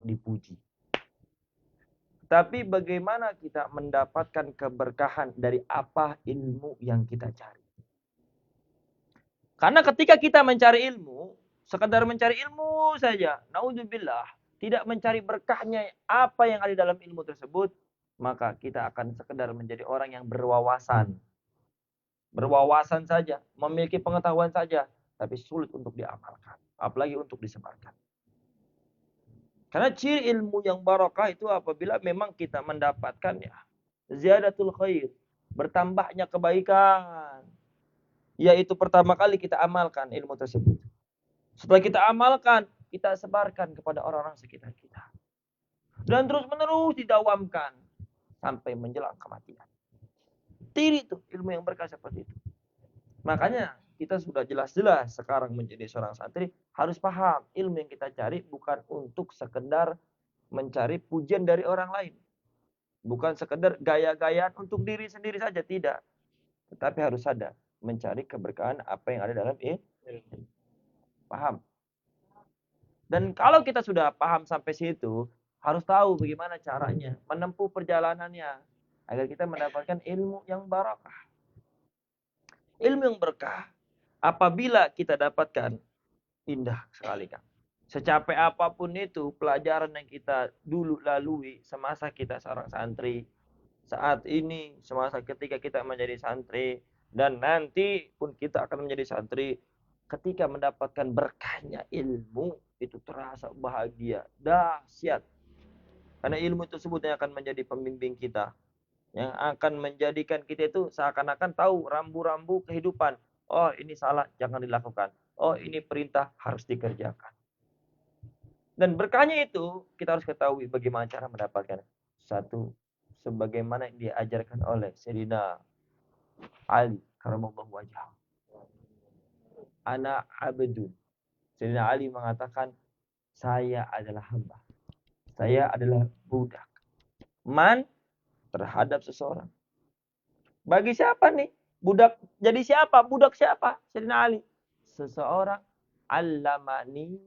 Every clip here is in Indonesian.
dipuji. Tapi bagaimana kita mendapatkan keberkahan dari apa ilmu yang kita cari. Karena ketika kita mencari ilmu, sekedar mencari ilmu saja, naudzubillah, tidak mencari berkahnya apa yang ada dalam ilmu tersebut, maka kita akan sekedar menjadi orang yang berwawasan. Berwawasan saja, memiliki pengetahuan saja, tapi sulit untuk diamalkan, apalagi untuk disebarkan. Karena ciri ilmu yang barokah itu apabila memang kita mendapatkan ya ziyadatul khair, bertambahnya kebaikan. Yaitu pertama kali kita amalkan ilmu tersebut. Setelah kita amalkan, kita sebarkan kepada orang-orang sekitar kita. Dan terus-menerus didawamkan sampai menjelang kematian. Tiri itu ilmu yang berkah seperti itu. Makanya kita sudah jelas-jelas sekarang menjadi seorang santri harus paham ilmu yang kita cari bukan untuk sekedar mencari pujian dari orang lain. Bukan sekedar gaya-gayaan untuk diri sendiri saja, tidak. Tetapi harus ada mencari keberkahan apa yang ada dalam ilmu. Paham? Dan kalau kita sudah paham sampai situ, harus tahu bagaimana caranya menempuh perjalanannya agar kita mendapatkan ilmu yang barakah. Ilmu yang berkah apabila kita dapatkan indah sekali, Kang. Secapek apapun itu pelajaran yang kita dulu lalui semasa kita seorang santri, saat ini semasa ketika kita menjadi santri, dan nanti pun kita akan menjadi santri, ketika mendapatkan berkahnya ilmu itu terasa bahagia, dahsyat. Karena ilmu tersebut yang akan menjadi pembimbing kita, yang akan menjadikan kita itu seakan-akan tahu rambu-rambu kehidupan. Oh, ini salah, jangan dilakukan. Oh, ini perintah, harus dikerjakan. Dan berkahnya itu, kita harus ketahui bagaimana cara mendapatkan. Satu, sebagaimana yang diajarkan oleh Sayyidina Ali karramallahu wajhah. Ana abdun. Sayyidina Ali mengatakan, saya adalah hamba. Saya adalah budak. Man terhadap seseorang. Bagi siapa nih? Budak jadi siapa? Budak siapa? Sayyidina Ali. Seseorang allamani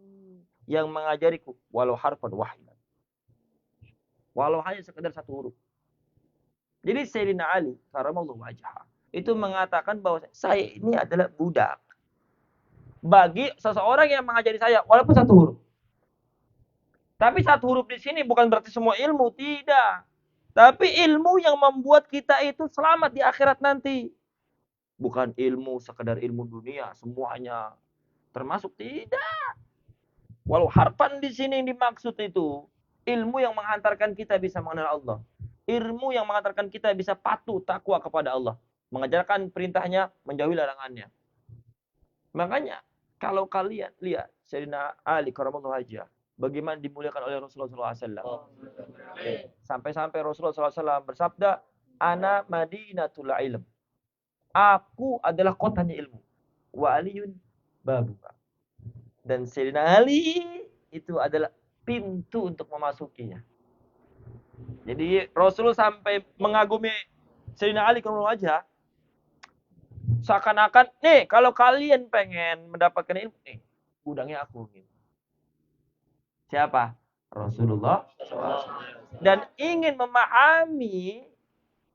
yang mengajariku walau harfan wahidan. Walau hanya sekedar satu huruf. Jadi Sayyidina Ali karramallahu wajhah itu mengatakan bahwa saya ini adalah budak bagi seseorang yang mengajari saya walaupun satu huruf. Tapi satu huruf di sini bukan berarti semua ilmu, tidak. Tapi ilmu yang membuat kita itu selamat di akhirat nanti. Bukan ilmu sekedar ilmu dunia semuanya termasuk, tidak. Walau harfan di sini yang dimaksud itu ilmu yang menghantarkan kita bisa mengenal Allah. Ilmu yang menghantarkan kita bisa patuh takwa kepada Allah, mengajarkan perintahnya, menjauhi larangannya. Makanya kalau kalian lihat Sayyidina Ali karramallahu wajhah bagaimana dimuliakan oleh Rasulullah SAW. Sampai-sampai Rasulullah SAW bersabda, Ana madinatul ilm. Aku adalah kotanya ilmu. Wa aliyun babuha. Dan Sayyidina Ali itu adalah pintu untuk memasukinya. Jadi Rasul sampai mengagumi Sayyidina Ali karramallahu wajhah. Seakan-akan, nih kalau kalian pengen mendapatkan ilmu, nih gudangnya aku. Siapa? Rasulullah SAW. Dan ingin memahami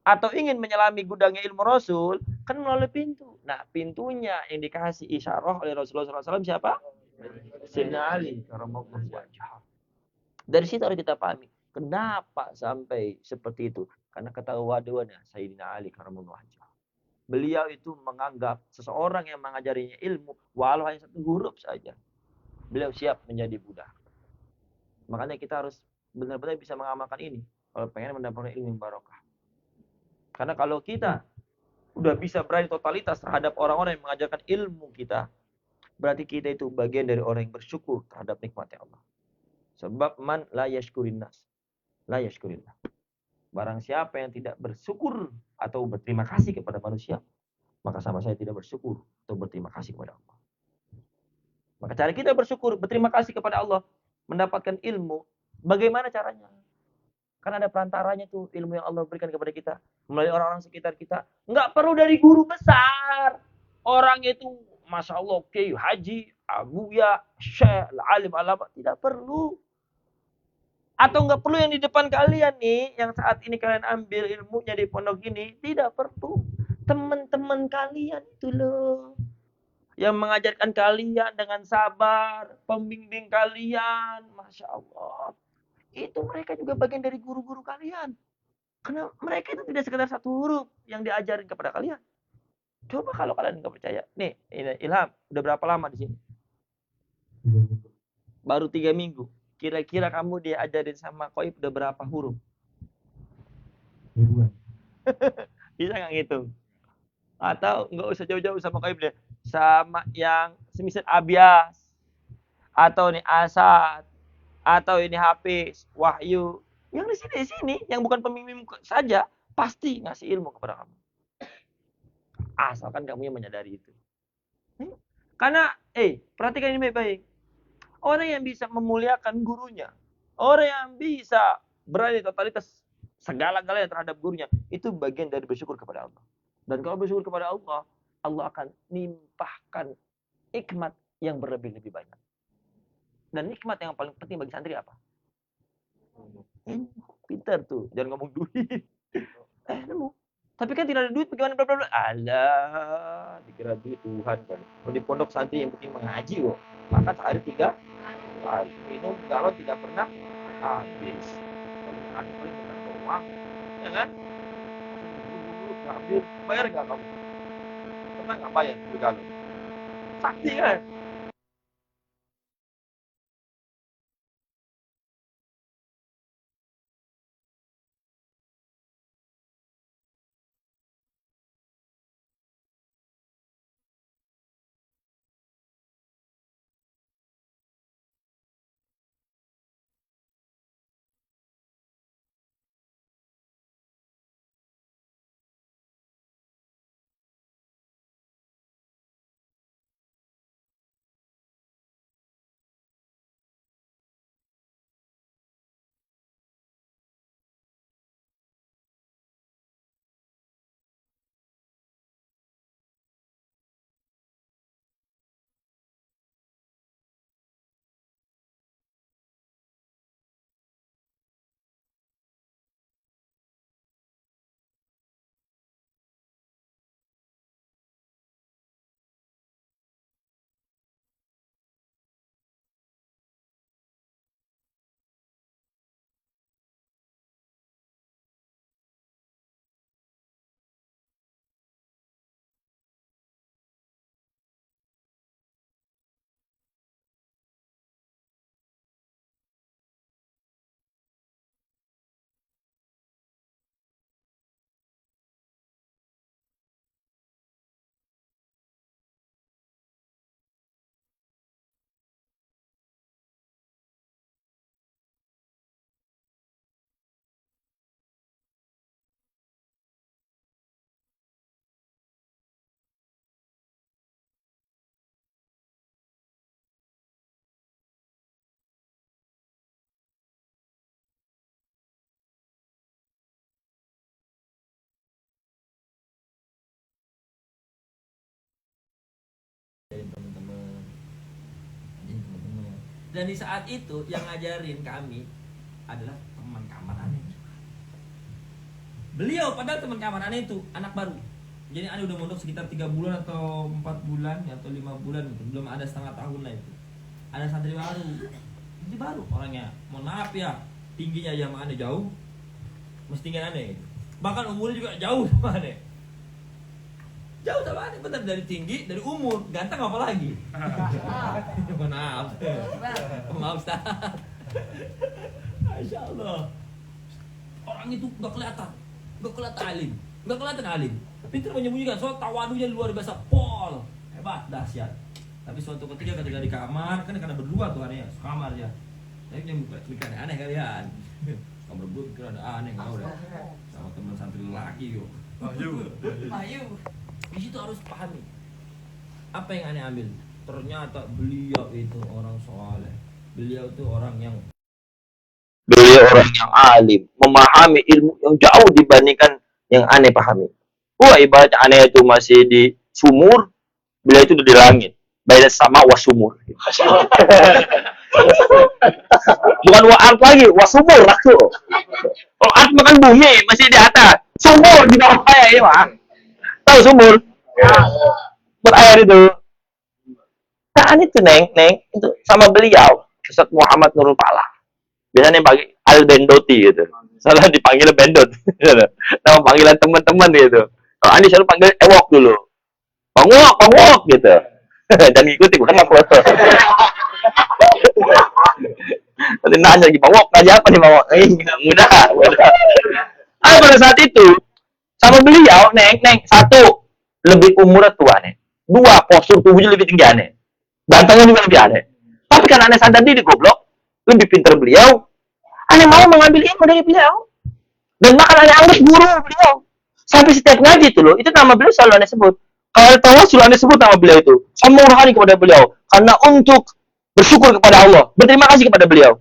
atau ingin menyelami gudangnya ilmu Rasul, kan melalui pintu. Nah, pintunya yang dikasih isyarah oleh Rasulullah SAW siapa? Sayyidina Ali karramallahu wajhah. Dari situ harus kita pahami, kenapa sampai seperti itu? Karena ketahuannya Sayyidina Ali karramallahu wajhah. Beliau itu menganggap seseorang yang mengajarinya ilmu, walau hanya satu huruf saja, beliau siap menjadi budak. Makanya kita harus benar-benar bisa mengamalkan ini kalau pengen mendapatkan ilmu barokah. Karena kalau kita udah bisa berani totalitas terhadap orang-orang yang mengajarkan ilmu kita, berarti kita itu bagian dari orang yang bersyukur terhadap nikmatnya Allah. Sebab man la yashkurin nas, la yashkurillah. Barang siapa yang tidak bersyukur atau berterima kasih kepada manusia, maka sama saya tidak bersyukur atau berterima kasih kepada Allah. Maka cara kita bersyukur, berterima kasih kepada Allah, mendapatkan ilmu, bagaimana caranya? Karena ada perantaranya tuh ilmu yang Allah berikan kepada kita melalui orang-orang sekitar kita. Nggak perlu dari guru besar. Orang itu, masya Allah, Kiai Haji, Abuya, Syekh, Alim, Alama, tidak perlu. Atau nggak perlu yang di depan kalian nih, yang saat ini kalian ambil ilmunya di pondok ini, tidak perlu. Teman-teman kalian itu loh, yang mengajarkan kalian dengan sabar, pembimbing kalian, Masya Allah. Itu mereka juga bagian dari guru-guru kalian. Karena mereka itu tidak sekedar satu huruf yang diajarin kepada kalian. Coba kalau kalian nggak percaya. Nih, Ilham, udah berapa lama di sini? Baru 3 minggu. Kira-kira kamu diajarin sama Koib udah berapa huruf? Ribuan. Bisa nggak ngitung? Atau nggak usah jauh-jauh sama Koib deh. Sama yang semisal Abias. Atau nih Asad. Atau ini Hafiz, Wahyu. Yang di sini, yang bukan pemimpin saja, pasti ngasih ilmu kepada kamu. Asalkan kamu yang menyadari itu. Karena, perhatikan ini baik-baik. Orang yang bisa memuliakan gurunya, orang yang bisa berada di totalitas segala-galanya terhadap gurunya, itu bagian dari bersyukur kepada Allah. Dan kalau bersyukur kepada Allah, Allah akan nimpahkan nikmat yang berlebih-lebih banyak. Dan nikmat yang paling penting bagi santri apa? Pintar tuh, jangan ngomong duit. Nemu. Tapi kan tidak ada duit, bagaimana bla bla bla. Alah, dikira duit Tuhan kan. Kalau di pondok santri yang penting mengaji kok. Maka sehari 3 kali minum galon tidak pernah habis. Kalau ada paling bukan doang, ya kan? Ambil, bayar nggak kamu? Pernah nggak bayar beli galon? Sakti kan? Dan di saat itu yang ngajarin kami adalah teman kamar aneh. Beliau padahal teman kamar aneh itu anak baru. Jadi aneh udah mondok sekitar 3 bulan atau 4 bulan atau 5 bulan gitu. Belum ada setengah tahun lah itu. Ada santri baru. Ini baru orangnya. Mohon maaf ya, tingginya aja sama aneh jauh. Mesti tinggi aneh. Bahkan umurnya juga jauh sama aneh. Jauh sama aneh, bener, dari tinggi, dari umur, ganteng apa lagi? Maaf, maaf Ustaz. Masya Allah. Orang itu gak kelihatan alim, gak kelihatan alim. Pintar menyembunyikan, soal tawadunya luar biasa, pol, hebat, dahsyat. Tapi suatu ketika di kamar, kan karena berdua tuh aneh, kamar ya. Tapi dia bukan aneh kalian. Kamar berdua pikiran aneh, nggak udah. Sama teman santri laki yuk. Ayo. Di situ harus pahami apa yang aneh ambil. Ternyata beliau itu orang soleh. Beliau itu orang yang alim, memahami ilmu yang jauh dibandingkan yang aneh pahami. Wah, ibaratnya aneh itu masih di sumur, beliau itu udah di langit. Baina sama wa sumur. Bukan wa art lagi, wa sumur aku. Kalau art makan bumi masih di atas. Sumur di bawah saya ini mah. Tahu sumur? Berair itu. Nah, itu neng itu sama beliau Ustaz Muhammad Nurul Pala. Biasanya bagi Al Bendoti gitu. Salah dipanggil Bendot. Nama panggilan teman-teman gitu. Kalau Andi selalu panggil Ewok dulu. Pangwok gitu. Dan ngikuti bukan apa. Nanti nanya lagi Pangwok aja apa nih Pangwok? Mudah. Pada saat itu sama beliau neng satu lebih umurnya tua nih. Dua postur tubuhnya lebih tinggi aneh. Gantengnya juga lebih aneh. Tapi karena aneh sadar diri goblok, lebih pintar beliau, aneh mau mengambil ilmu dari beliau. Dan bahkan aneh anggap guru beliau. Sampai setiap ngaji itu loh, itu nama beliau selalu aneh sebut. Kalau ada tawasul aneh sebut nama beliau itu. Sama rohani kepada beliau. Karena untuk bersyukur kepada Allah, berterima kasih kepada beliau,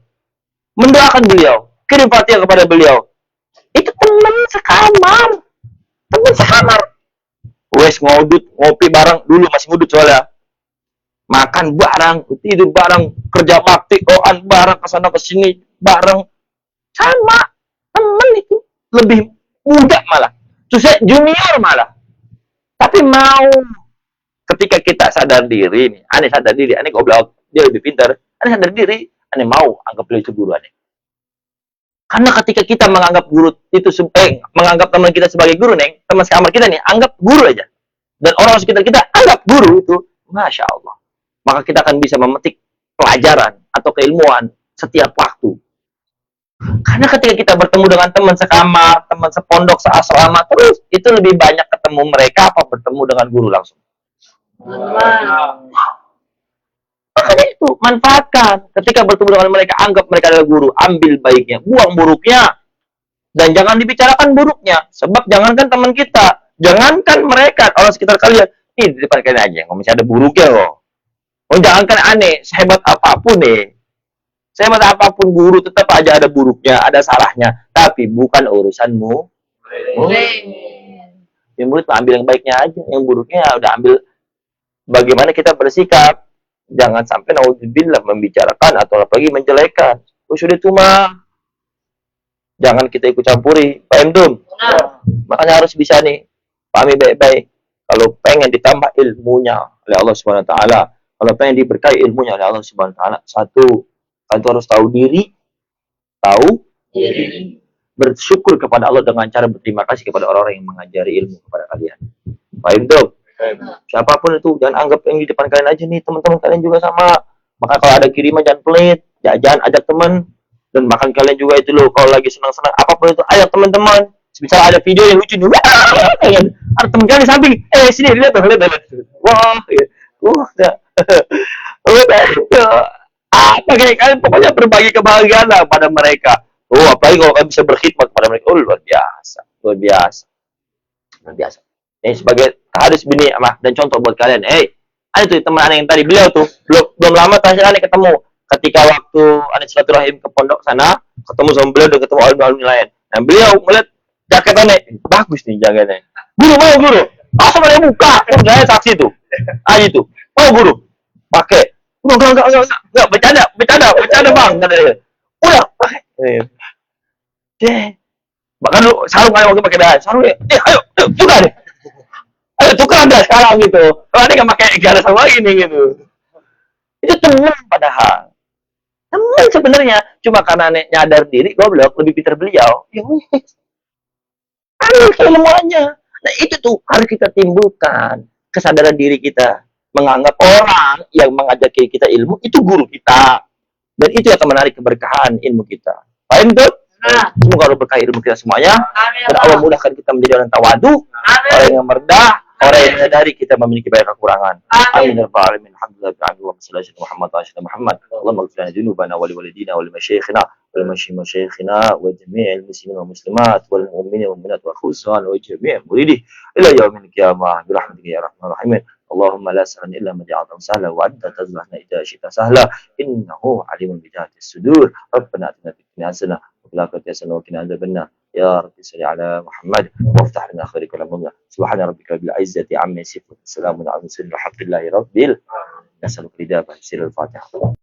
mendoakan beliau, kirim fatihah kepada beliau. Itu teman sekamar. Teman sekamar. Wes ngodut, ngopi bareng, dulu masih ngudut soalnya. Makan bareng, tidur bareng, kerja bakti, doan bareng, kesana kesini bareng, sama temen itu lebih muda malah, susah junior malah. Tapi mau ketika kita sadar diri nih, aneh sadar diri, aneh goblok, dia lebih pintar, aneh sadar diri, aneh mau anggap beliau itu guru aneh. Karena ketika kita menganggap guru itu menganggap teman kita sebagai guru neng, teman sekamar kita nih, anggap guru aja. Dan orang sekitar kita anggap guru itu, masya Allah. Maka kita akan bisa memetik pelajaran atau keilmuan setiap waktu. Karena ketika kita bertemu dengan teman sekamar, teman sepondok, seasrama, terus itu lebih banyak ketemu mereka apa bertemu dengan guru langsung. Makanya itu, manfaatkan. Ketika bertemu dengan mereka, anggap mereka adalah guru. Ambil baiknya, buang buruknya. Dan jangan dibicarakan buruknya. Sebab jangankan teman kita, jangankan mereka, orang sekitar kalian. Ini di depan kalian aja, kalau misalnya ada buruknya loh. Oh, jangankan aneh, sehebat apapun nih. Sehebat apapun guru tetap aja ada buruknya, ada salahnya. Tapi bukan urusanmu. Yang murid ambil yang baiknya aja, yang buruknya udah ambil bagaimana kita bersikap. Jangan sampai naudzubillah membicarakan atau apalagi menjelekan. Sudah itu mah jangan kita ikut campuri. Paham Dum? Makanya harus bisa nih pahami baik-baik. Kalau pengen ditambah ilmunya oleh Allah Subhanahu wa taala, kalau pengen diberkahi ilmunya oleh Allah Subhanahu wa taala, satu harus tahu diri, bersyukur kepada Allah dengan cara berterima kasih kepada orang-orang yang mengajari ilmu kepada kalian. Paham Dum? Siapapun itu, jangan anggap yang di depan kalian aja nih, teman-teman kalian juga sama. Maka kalau ada kiriman jangan pelit, jangan ajak teman. Dan makan kalian juga itu loh, kalau lagi senang-senang apapun itu, ajak teman-teman. Misalnya ada video yang lucu nih, ada teman kalian di samping, sini lihat. Wah, apa kayak kalian pokoknya berbagi kebahagiaan lah pada mereka. Oh, apalagi kalau kalian bisa berkhidmat kepada mereka, oh luar biasa. Ini sebagai hadis bini amah dan contoh buat kalian. Ada tuh teman aneh yang tadi beliau tuh belum lama terakhir aneh ketemu. Ketika waktu aneh silaturahim ke pondok sana, ketemu sama beliau dan ketemu alumni lain. Nah beliau ngeliat jaket aneh, bagus nih jaketnya. Guru mau guru, langsung ada buka, saya saksi tuh. Itu, mau guru, pakai. Enggak, bercanda bang. Udah, pakai. Bahkan lu sarung aja waktu pakai dah, sarung ya. Ayo, buka deh. Ayo tukar dah sekarang gitu. Kalau ada nggak pakai gak ada sama lagi nih gitu. Itu teman padahal. Teman sebenarnya cuma karena nyadar diri goblok lebih pintar beliau. Ya wes. Ambil keilmuannya. Nah itu tuh harus kita timbulkan kesadaran diri kita menganggap orang yang mengajari kita ilmu itu guru kita. Dan itu akan menarik keberkahan ilmu kita. Paham tuh? Semoga Allah berkah ilmu kita semuanya. Dan Allah mudahkan kita menjadi orang tawadu, orang yang merendah, orang yang menyadari kita memiliki banyak kekurangan. Amin ya rabbal alamin. Alhamdulillah wa sallallahu Muhammad wa sallam Muhammad. Allahumma ighfir lana dzunubana wa li walidina wa li masyayikhina wa li masyayikhina wa jami'il muslimin wa muslimat wal mu'minin wa mu'minat wa khususan wa jami'il muridin ila yaumil qiyamah bi rahmatika ya arhamar rahimin. اللهم لا سهلا الا ما جعلته سهلا وانت تجعلنا اذا شئت سهلا انه عليم بذات الصدور ربنا اتنا في الدنيا حسنه وفي الاخره حسنه وقنا عذاب النار يا رب صل على محمد وافتح لنا خير كل امرنا سبحان ربك رب العزه عما يصفون السلام على المرسلين والحمد لله رب العالمين نسالك الهدايه في سر الفاتحه